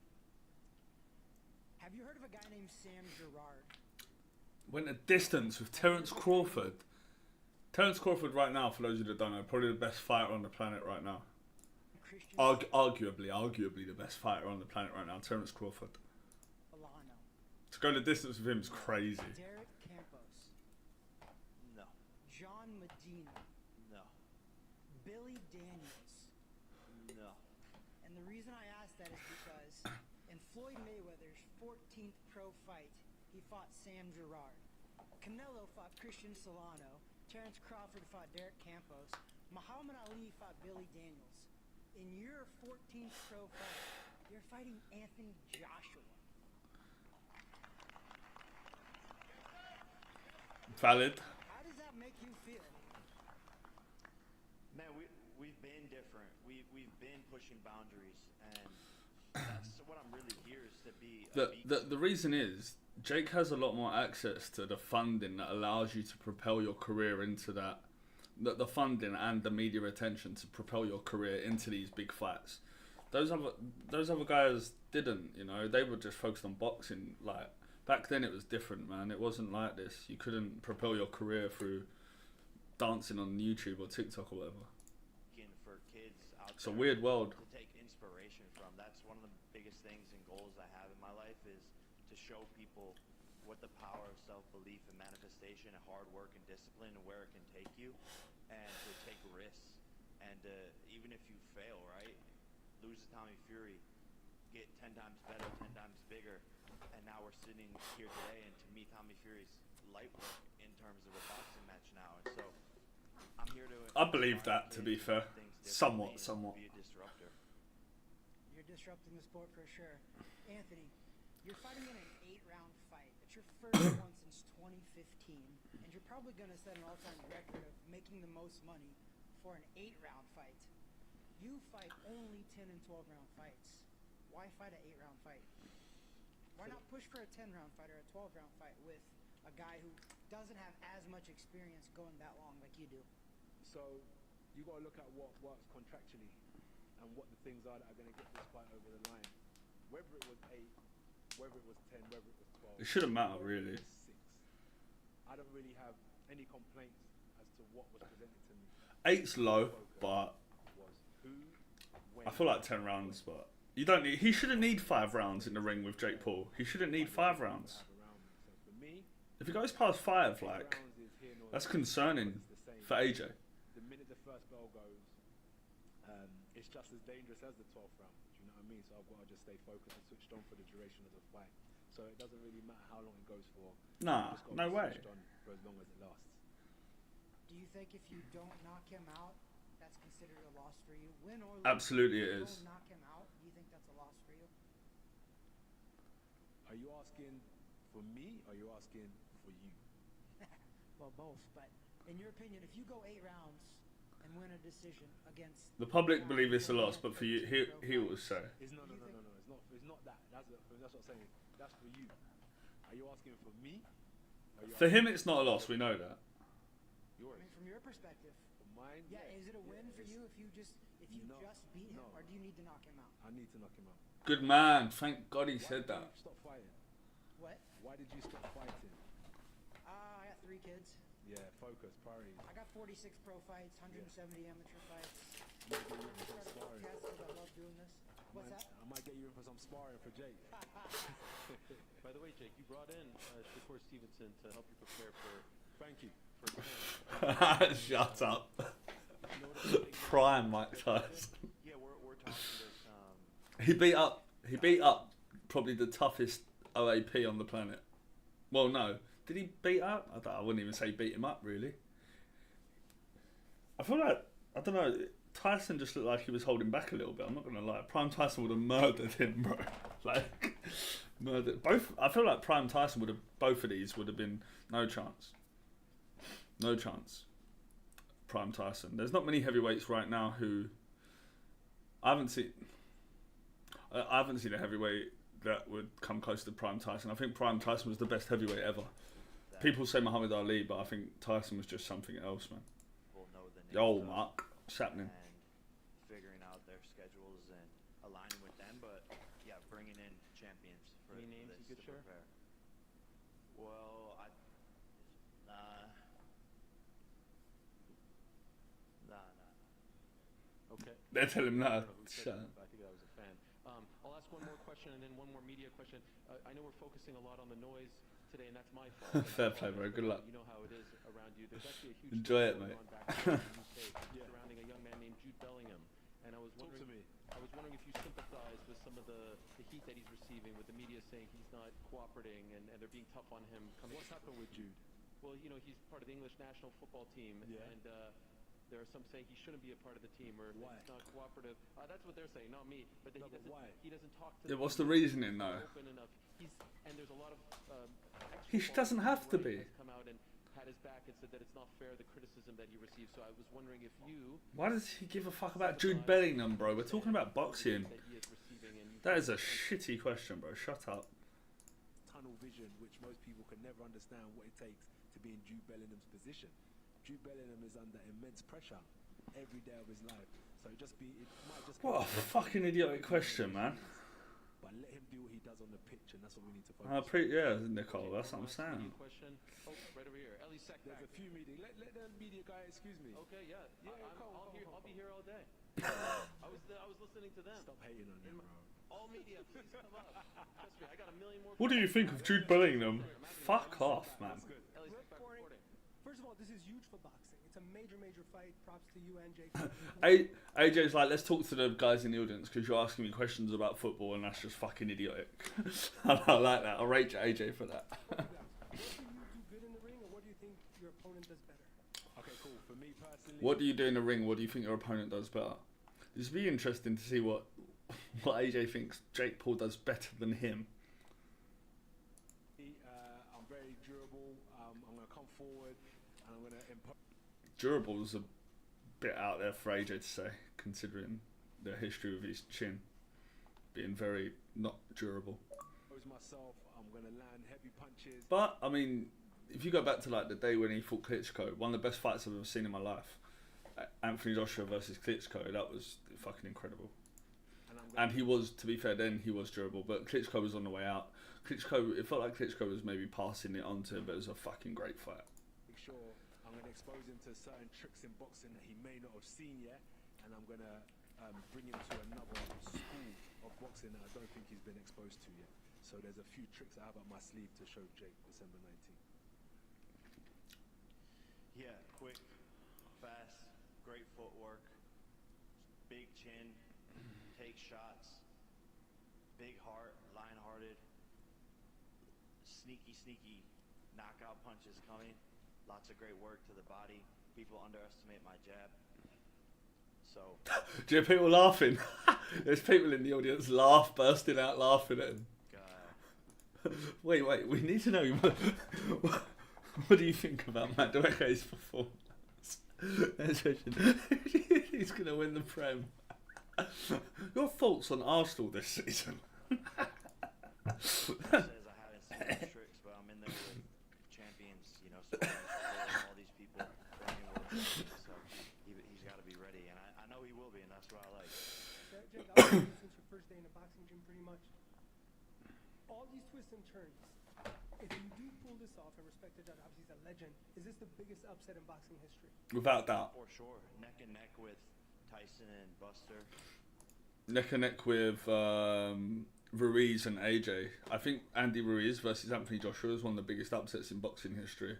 Have you heard of a guy named Sam Gerard? Went a distance with Terence Crawford. Terence Crawford right now, for those of you that don't know, probably the best fighter on the planet right now. Christian Arguably the best fighter on the planet right now, Terence Crawford. Solano. To go the distance with him is crazy. Derek Campos. No. John Medina. No. Billy Daniels. No. And the reason I ask that is because in Floyd Mayweather's 14th pro fight, he fought Sam Gerard. Canelo fought Christian Solano. Terence Crawford fought Derek Campos. Muhammad Ali fought Billy Daniels. In your 14th pro fight, you're fighting Anthony Joshua. Valid. How does that make you feel? Man, we've been different. We've been pushing boundaries, and that's what I'm really here is to be. The reason is Jake has a lot more access to the funding that allows you to propel your career into that. The funding and the media attention to propel your career into these big fights. Those other guys didn't, they were just focused on boxing. Like back then it was different, man. It wasn't like this. You couldn't propel your career through dancing on YouTube or TikTok or whatever. For kids out It's a there weird world. to take inspiration from. That's one of the biggest things and goals I have in my life is to show people what the power of self-belief and manifestation and hard work and discipline and where it can take you, and to take risks, and even if you fail, right, lose to Tommy Fury, get 10 times better, 10 times bigger, and now we're sitting here today, and to me Tommy Fury's light work in terms of a boxing match now, and so I'm here to I believe that, to be fair. Somewhat. Be a disruptor. You're disrupting the sport for sure. Anthony, you're fighting in an 8-round fight. It's your first one since 2015, and you're probably going to set an all-time record of making the most money for an 8-round fight. You fight only 10 and 12-round fights. Why fight an 8-round fight? Why not push for a 10-round fight or a 12-round fight with a guy who doesn't have as much experience going that long like you do? So you got to look at what works contractually and what the things are that are going to get this fight over the line. Whether it was 8, whether it was 10, whether it was 12. It shouldn't matter, whether really. it was 6. I don't really have any complaints as to what was presented to me. 8's low, but Was who, when, I feel like 10 rounds. But you don't need. He shouldn't need 5 rounds in the ring with Jake Paul. He shouldn't need 5 rounds. around me. So for me, If he goes past 5, 8 like rounds is here nor that's there. concerning It's the same. for AJ. The minute the first bell goes, it's just as dangerous as the 12th round. Do you know what I mean? So I've got to just stay focused and switched on for the duration of the fight. So it doesn't really matter how long it goes for. Nah, Just gotta no be way. switched on for as long as it lasts. Do you think if you don't knock him out, that's considered a loss for you? Win or lose? Absolutely if it you is. don't knock him out, do you think that's a loss for you? Are you asking for me or are you asking for you? Well, both. But in your opinion, if you go 8 rounds and win a decision against The public guy believe it's a who loss, had but for you, 13 he pro will fights, say. It's no. Do you think- It's not that. That's what I'm saying. That's for you. Are you asking for me? Or are you For asking him, it's not a loss. We know that. I yours? mean, from your perspective, For mine? yeah, is it a win for it's- you if you just No, beat him, no. or do you need to knock him out? I need to knock him out. Good man. Thank God he Why said did you that. stop fighting? What? Why did you stop fighting? I got 3 kids. Yeah, focus, priority. I got 46 pro fights, 170 amateur fights. I might get you in for some Started sparring. podcasts 'cause I love doing this. What's that? I might get you in for some sparring for Jake. By the way, Jake, you brought in Shakur Stevenson to help you prepare for Thank you. Shut up. Prime Mike Tyson. Yeah, we're talking this. He beat up probably the toughest OAP on the planet. Well, no. Did he beat up? I wouldn't even say beat him up, really. I feel like, I don't know, Tyson just looked like he was holding back a little bit. I'm not going to lie. Prime Tyson would have murdered him, bro. Like, murdered. Both. I feel like Prime Tyson would have, both of these would have been no chance. No chance. Prime Tyson. There's not many heavyweights right now who I haven't seen a heavyweight that would come close to Prime Tyson. I think Prime Tyson was the best heavyweight ever. People say Muhammad Ali, but I think Tyson was just something else, man. We'll know the Yo, names of Mark, what's happening? and figuring out their schedules and aligning with them. But yeah, bringing in champions for Any names this you could to share? prepare. Well, nah. Okay. They're telling him I no. don't know who said Shut that, up. but I think that was a fan. I'll ask one more question and then one more media question. I know we're focusing a lot on the noise today, and that's my fault. Fair play, bro. Good luck. You know how it is around you. There's actually a huge Enjoy it, story mate. going on back in the UK surrounding a young man named Jude Bellingham. And I was Talk to wondering, me. I was wondering if you sympathize with some of the heat that he's receiving, with the media saying he's not cooperating and they're being tough on him. What's happened with Jude? Well, you know, he's part of the English national football team, Yeah. and there are some saying he shouldn't be a part of the team or Why? he's not cooperative. That's what they're saying, not me. But No, but why? he doesn't talk to Yeah, them. what's the reasoning, though? Open enough. And there's a lot of He doesn't have to be. Has come out and had his back and said that it's not fair, the criticism that he received. So I was wondering if you Why does he give a fuck about Jude Bellingham, bro? We're talking about boxing. that he is receiving and you That is a shitty question, bro. Shut up. Tunnel vision, which most people can never understand what it takes to be in Jude Bellingham's position. Jude Bellingham is under immense pressure every day of his life. So it might just be What a fucking idiotic question, man. But let him do what he does on the pitch, and that's what we need to focus on. Yeah, Nicole, that's what I'm saying. question. Oh, right over here. Ellie Seck There's back. a few media. Let the media guy excuse me. Okay, yeah. I'll be here all day. I was listening to them. Stop hating on him, bro. All media, please come up. Trust me, I got a million more. What do you think of Jude Bellingham? Fuck off, man. Ellie's back reporting. First of all, this is huge for boxing. It's a major, major fight. Props to you and Jake. AJ's like, let's talk to the guys in the audience because you're asking me questions about football and that's just fucking idiotic. I like that. I'll rate AJ for that. What do you do good in the ring, or what do you think your opponent does better? Okay, cool. For me personally, What do you do in the ring? What do you think your opponent does better? This would be interesting to see what AJ thinks Jake Paul does better than him. I'm very durable. I'm going to come forward and I'm going to impose Durable's a bit out there for AJ to say, considering the history of his chin being very not durable. myself. I'm going to land heavy punches. But I mean, if you go back to like the day when he fought Klitschko, one of the best fights I've ever seen in my life, Anthony Joshua versus Klitschko, that was fucking incredible. And he was, to be fair, then he was durable, but Klitschko was on the way out. Klitschko, it felt like Klitschko was maybe passing it on to him, but it was a fucking great fight. Make sure I'm going to expose him to certain tricks in boxing that he may not have seen yet, and I'm going to bring him to another school of boxing that I don't think he's been exposed to yet. So there's a few tricks I have up my sleeve to show Jake December 19th. Yeah, quick, fast, great footwork, big chin, take shots, big heart, lion-hearted, sneaky knockout punches coming. Lots of great work to the body. People underestimate my jab. So. Do you hear people laughing? There's people in the audience bursting out laughing at him. Wait, we need to know what do you think about Matt Dweke's performance? He's going to win the Prem. Your thoughts on Arsenal this season? Says I haven't seen those tricks, but I'm in there with champions, you know, all these people banging with us. So he's got to be ready, and I know he will be, and that's what I like. Jake, I've been since your first day in the boxing gym, pretty much. All these twists and turns. If you do pull this off and respect the judge, obviously he's a legend. Is this the biggest upset in boxing history? Without doubt. For sure, neck and neck with Tyson and Buster. Neck and neck with Ruiz and AJ. I think Andy Ruiz versus Anthony Joshua is one of the biggest upsets in boxing history.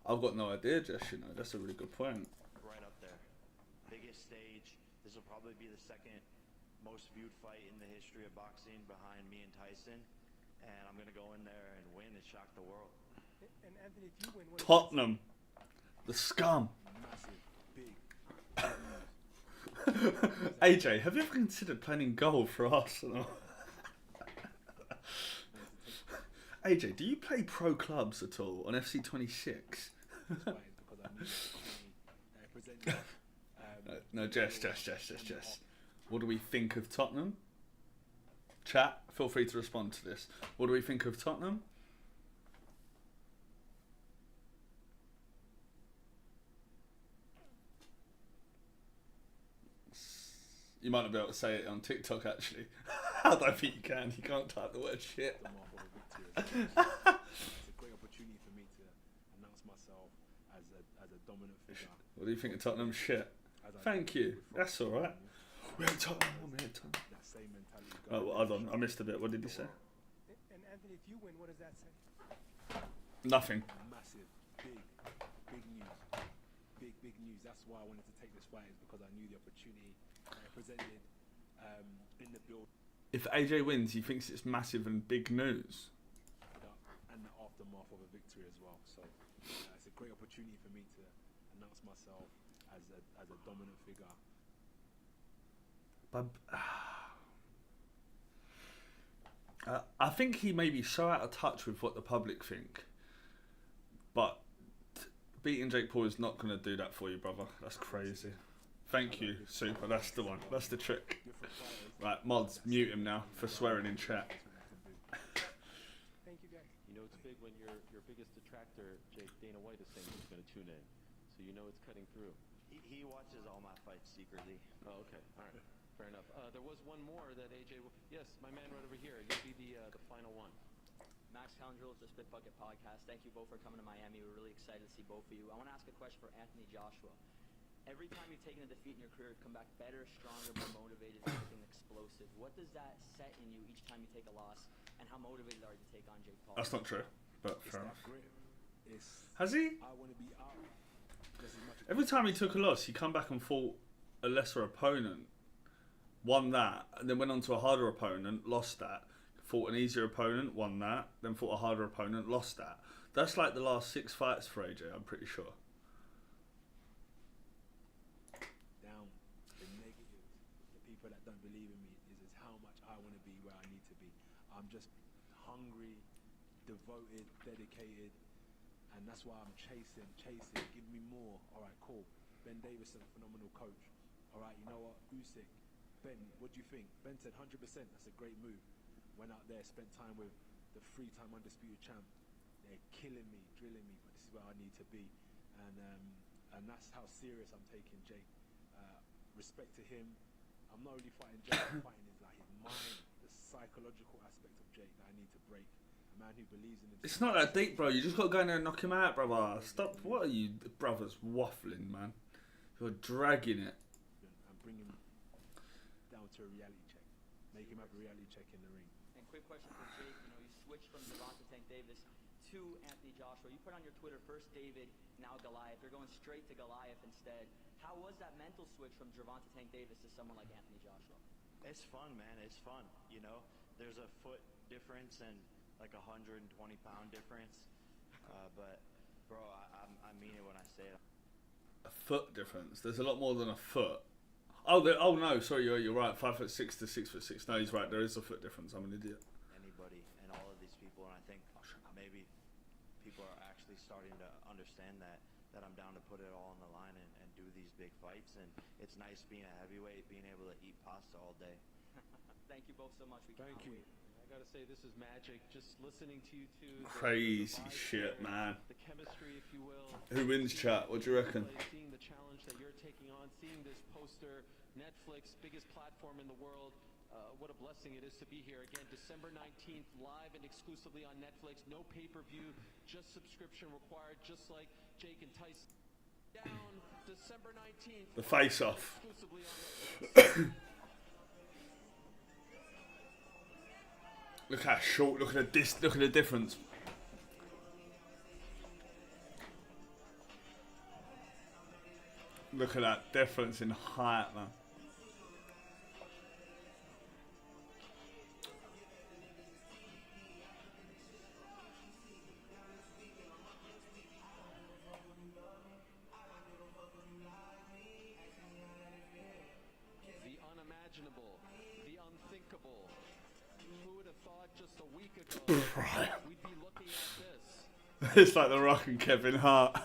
I've got no idea, Jess, you know. That's a really good point. Right up there. Biggest stage. This will probably be the second most viewed fight in the history of boxing behind me and Tyson. And I'm going to go in there and win and shock the world. And Anthony, if you win, what Tottenham. The scum. AJ, have you ever considered playing goal for Arsenal? AJ, do you play pro clubs at all on FC26? No, Jess. What do we think of Tottenham? Chat, feel free to respond to this. What do we think of Tottenham? You might not be able to say it on TikTok, actually. I don't think you can. You can't type the word shit. It's a great opportunity for me to announce myself as a dominant figure. What do you think of Tottenham shit? Thank you. That's all right. We're at Tottenham. That same mentality. Oh, hold on. I missed a bit. What did he say? And Anthony, if you win, what does that say? Nothing. Massive, big news. Big news. That's why I wanted to take this fight, is because I knew the opportunity presented in the build. If AJ wins, he thinks it's massive and big news. And the aftermath of a victory as well. So it's a great opportunity for me to announce myself as a dominant figure. But I think he may be so out of touch with what the public think. But beating Jake Paul is not going to do that for you, brother. That's crazy. Thank you, Super. That's the one. That's the trick. Right, mods, mute him now for swearing in chat. Thank you, guys. You know it's big when your biggest detractor, Jake, Dana White, is saying he's going to tune in. So you know it's cutting through. He watches all my fights secretly. Oh, okay. All right. Fair enough. There was one more that AJ... Yes, my man right over here. You'll be the final one. Max Coundrels, the Spit Bucket Podcast. Thank you both for coming to Miami. We're really excited to see both of you. I want to ask a question for Anthony Joshua. Every time you've taken a defeat in your career, you've come back better, stronger, more motivated, everything explosive. What does that set in you each time you take a loss, and how motivated are you to take on Jake Paul? That's not true, but fair enough. It's, Has he? I want to be out. Every time he took a loss, he come back and fought a lesser opponent, won that, and then went on to a harder opponent, lost that, fought an easier opponent, won that, then fought a harder opponent, lost that. That's like the last 6 fights for AJ, I'm pretty sure. Down the negatives, the people that don't believe in me, is how much I want to be where I need to be. I'm just hungry, devoted, dedicated, and that's why I'm chasing. Give me more. All right, cool. Ben Davison, phenomenal coach. All right, you know what? Usyk, Ben, what do you think? Ben said 100%. That's a great move. Went out there, spent time with the 3-time undisputed champ. they're killing me, drilling me, but this is where I need to be, and that's how serious I'm taking Jake. Respect to him. I'm not only fighting Jake, I'm fighting his mind, the psychological aspect of Jake that I need to break. A man who believes in himself. It's not that deep, bro. You just got to go in there and knock him out, brother. Stop. What are you brothers waffling, man? You're dragging it. And bring him down to a reality check. Make him have a reality check in the ring. And quick question for Jake. You know, you switched from Gervonta Tank Davis to Anthony Joshua. You put on your Twitter, first David, now Goliath. You're going straight to Goliath instead. How was that mental switch from Gervonta Tank Davis to someone like Anthony Joshua? It's fun, man. It's fun. You know, there's a foot difference and like 120-pound difference. But, bro, I mean it when I say it. A foot difference. There's a lot more than a foot. Oh, no, sorry, you're right. 5'6" to 6'6". No, he's right. There is a foot difference. I'm an idiot. Anybody and all of these people, and I think maybe people are actually starting to understand that I'm down to put it all on the line and do these big fights. And it's nice being a heavyweight, being able to eat pasta all day. Thank you both so much. Thank you. I gotta say, this is magic. Just listening to you two. Crazy shit, man. The chemistry, if you will. Who wins, chat? What do you reckon? Seeing the challenge that you're taking on, seeing this poster, Netflix, biggest platform in the world. What a blessing it is to be here again. December 19th, live and exclusively on Netflix. No pay-per-view, just subscription required, just like Jake and Tyson. Down December 19th. The face-off. Look how short. Look at the difference. Look at that difference in height, man. The unimaginable, the unthinkable. Who would have thought just a week ago we'd be looking at this? It's like The Rock and Kevin Hart.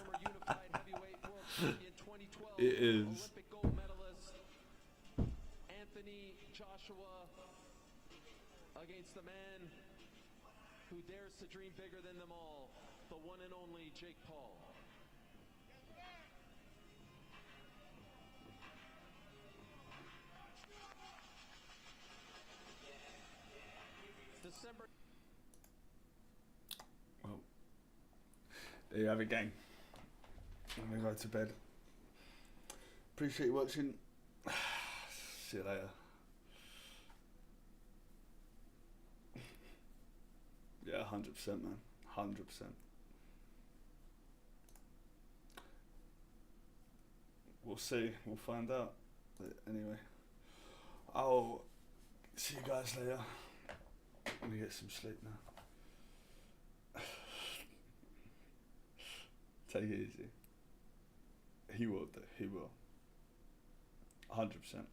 It is. Olympic gold medalist Anthony Joshua against the man who dares to dream bigger than them all, the one and only Jake Paul. December. Well, there you have it, gang. I'm gonna go to bed. Appreciate you watching. See you later. Yeah, 100%, man. 100%. We'll see. We'll find out. But anyway, I'll see you guys later. I'm gonna get some sleep now. Take it easy. He will do. He will. 100%.